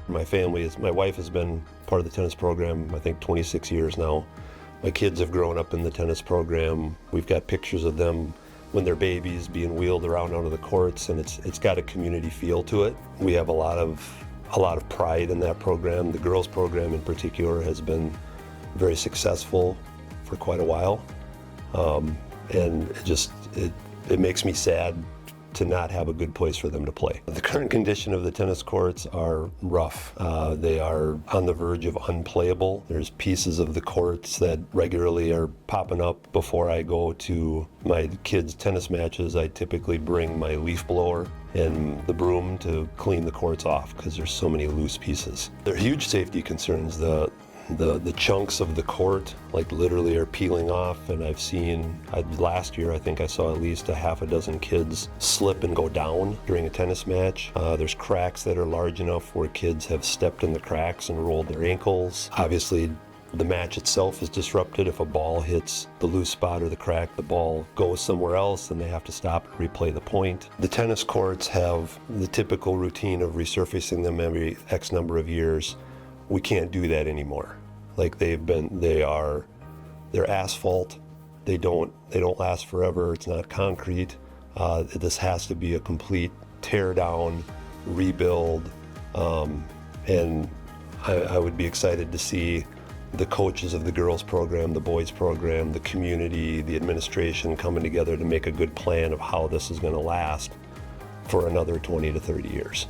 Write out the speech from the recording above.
My wife has been part of the tennis program, I think 26 years now. My kids have grown up in the tennis program. We've got pictures of them when they're babies being wheeled around onto the courts, and it's got a community feel to it. We have a lot of pride in that program. The girls program in particular has been very successful for quite a while. And it makes me sad to not have a good place for them to play. The current condition of the tennis courts are rough. They are on the verge of unplayable. There's pieces of the courts that regularly are popping up. Before I go to my kids' tennis matches, I typically bring my leaf blower and the broom to clean the courts off because there's so many loose pieces. They're huge safety concerns. The chunks of the court like literally are peeling off, and last year I think I saw at least a half a dozen kids slip and go down during a tennis match. There's cracks that are large enough where kids have stepped in the cracks and rolled their ankles. Obviously the match itself is disrupted. If a ball hits the loose spot or the crack, the ball goes somewhere else and they have to stop and replay the point. The tennis courts have the typical routine of resurfacing them every X number of years. We can't do that anymore. Like they're asphalt. They don't last forever. It's not concrete. This has to be a complete tear down, rebuild, and I would be excited to see the coaches of the girls program, the boys program, the community, the administration coming together to make a good plan of how this is going to last for another 20 to 30 years.